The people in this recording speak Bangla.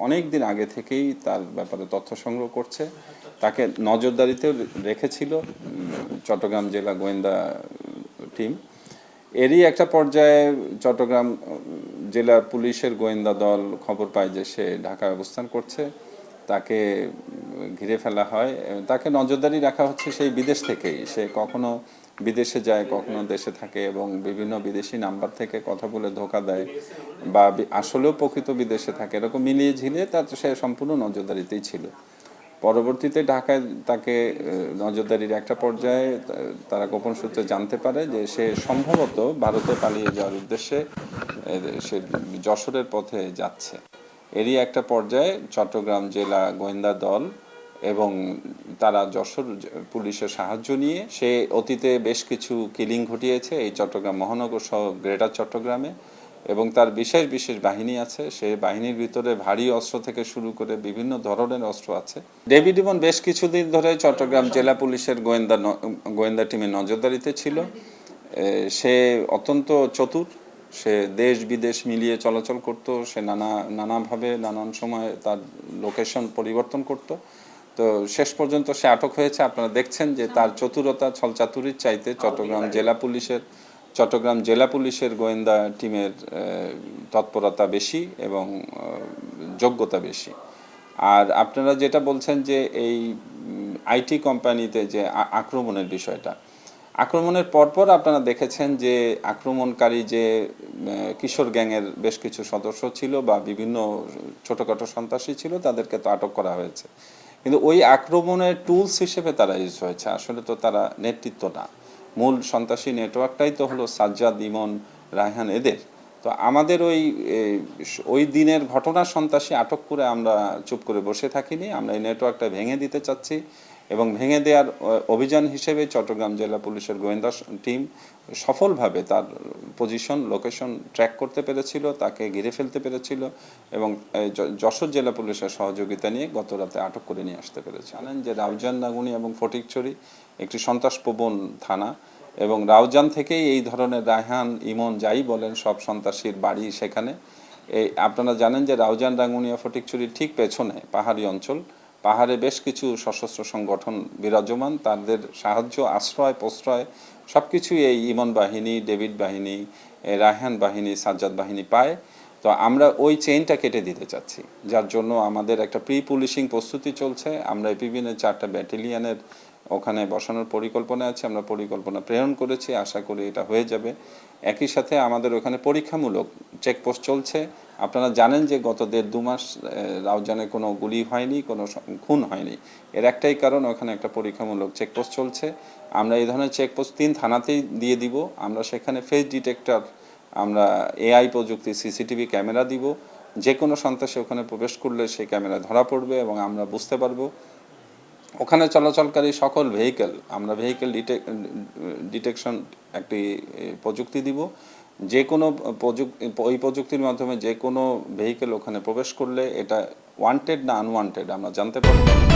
অনেক দিন আগে থেকেই তার ব্যাপারে তথ্য সংগ্রহ করছে, তাকে নজরদারিতেও রেখেছিল চট্টগ্রাম জেলা গোয়েন্দা টিম। এরই একটা পর্যায়ে চট্টগ্রাম জেলা পুলিশের গোয়েন্দা দল খবর পায় যে সে ঢাকায় অবস্থান করছে, তাকে ঘিরে ফেলা হয়। তাকে নজরদারি রাখা হচ্ছে সেই বিদেশ থেকেই, সে কখনো বিদেশে যায় কখনো দেশে থাকে এবং বিভিন্ন বিদেশি নাম্বার থেকে কথা বলে ধোকা দেয় বা আসলেও প্রকৃত বিদেশে থাকে, এরকম মিলিয়ে ঝিলিয়ে তার সে সম্পূর্ণ নজরদারিতেই ছিল। পরবর্তীতে ঢাকায় তাকে নজরদারির একটা পর্যায়ে তারা গোপন সূত্রে জানতে পারে যে সে সম্ভবত ভারতে পালিয়ে যাওয়ার উদ্দেশ্যে সে যশোরের পথে যাচ্ছে। এরই একটা পর্যায়ে চট্টগ্রাম জেলা গোয়েন্দা দল এবং তারা যশোর পুলিশের সাহায্য নিয়ে, সে অতীতে বেশ কিছু কিলিং ঘটিয়েছে এই চট্টগ্রাম মহানগর সহ গ্রেটার চট্টগ্রামে, এবং তার বিশেষ বিশেষ বাহিনী আছে। সেই বাহিনীর ভিতরে ভারী অস্ত্র থেকে শুরু করে বিভিন্ন ধরনের অস্ত্র আছে। ডেভিড ইমন বেশ কিছুদিন ধরে চট্টগ্রাম জেলা পুলিশের গোয়েন্দা টিমের নজরদারিতে ছিল। সে অত্যন্ত চতুর, সে দেশ বিদেশ মিলিয়ে চলাচল করত, সে নানাভাবে নানান সময় তার লোকেশন পরিবর্তন করত। তো শেষ পর্যন্ত সে আটক হয়েছে। আপনারা দেখছেন যে তার চতুরতা ছলচাতুরির চাইতে চট্টগ্রাম জেলা পুলিশের গোয়েন্দা টিমের তৎপরতা বেশি এবং যোগ্যতা বেশি। আর আপনারা যেটা বলছেন যে এই আইটি কোম্পানিতে যে আক্রমণের বিষয়টা, আক্রমণের পরপর আপনারা দেখেছেন যে আক্রমণকারী যে কিশোর গ্যাংয়ের বেশ কিছু সদস্য ছিল বা বিভিন্ন ছোটোখাটো সন্ত্রাসী ছিল, তাদেরকে তো আটক করা হয়েছে, কিন্তু ওই আক্রমণের টুলস হিসেবে তারা ইউজ হয়েছে। আসলে তো তারা নেতৃত্ব না, মূল সন্ত্রাসী নেটওয়ার্কটাই তো হলো সাজ্জাদ, ইমন, রায়হান এদের। তো আমাদের ওই দিনের ঘটনার সন্ত্রাসী আটক করে আমরা চুপ করে বসে থাকিনি, আমরা এই নেটওয়ার্কটা ভেঙে দিতে চাচ্ছি এবং ভেঙে দেওয়ার অভিযান হিসেবে চট্টগ্রাম জেলা পুলিশের গোয়েন্দা টিম সফলভাবে তার পজিশন লোকেশন ট্র্যাক করতে পেরেছিল, তাকে ঘিরে ফেলতে পেরেছিল এবং যশোর জেলা পুলিশের সহযোগিতা নিয়ে গত রাতে আটক করে নিয়ে আসতে পেরেছে। জানেন যে রাউজান, রাঙ্গুনি এবং ফটিকছড়ি একটি সন্ত্রাসপ্রবণ থানা এবং রাউজান থেকেই এই ধরনের রায়হান, ইমন যাই বলেন সব সন্ত্রাসীর বাড়ি সেখানে। আপনারা জানেন যে রাউজান, রাঙ্গুনিয়া, ফটিকছড়ির ঠিক পেছনে পাহাড়ি অঞ্চল, পাহাড়ে বেশ কিছু সশস্ত্র সংগঠন বিরাজমান, তাদের সাহায্য, আশ্রয়, প্রশ্রয় সব কিছুই এই ইমন বাহিনী, ডেভিড বাহিনী, রায়হান বাহিনী, সাজ্জাদ বাহিনী পায়। তো আমরা ওই চেইনটা কেটে দিতে চাচ্ছি, যার জন্য আমাদের একটা প্রি পুলিশিং প্রস্তুতি চলছে। আমরা এপিবিএনের 4টা ব্যাটালিয়নের ওখানে বসানোর পরিকল্পনা আছে, আমরা পরিকল্পনা প্রেরণ করেছি, আশা করি এটা হয়ে যাবে। একই সাথে আমাদের ওখানে পরীক্ষামূলক চেকপোস্ট চলছে। আপনারা জানেন যে গত 1.5-2 মাস রাউজানে কোনো গুলি হয়নি, কোনো খুন হয়নি। এর একটাই কারণ, ওখানে একটা পরীক্ষামূলক চেকপোস্ট চলছে। আমরা এই ধরনের চেকপোস্ট 3 থানাতেই দিয়ে দিব। আমরা সেখানে ফেস ডিটেক্টর, আমরা এআই প্রযুক্তি সিসিটিভি ক্যামেরা দিব। যে কোনো সন্ত্রাসী ওখানে প্রবেশ করলে সেই ক্যামেরা ধরা পড়বে এবং আমরা বুঝতে পারবো। ওখানে চলাচলকারী সকল ভেহিকেল, আমরা ভেহিকেল ডিটেকশন একটি প্রযুক্তি দিব। যে কোনো ওই প্রযুক্তির মাধ্যমে যে কোনো ভেহিকেল ওখানে প্রবেশ করলে এটা ওয়ান্টেড না আনওয়ান্টেড আমরা জানতে পারবো।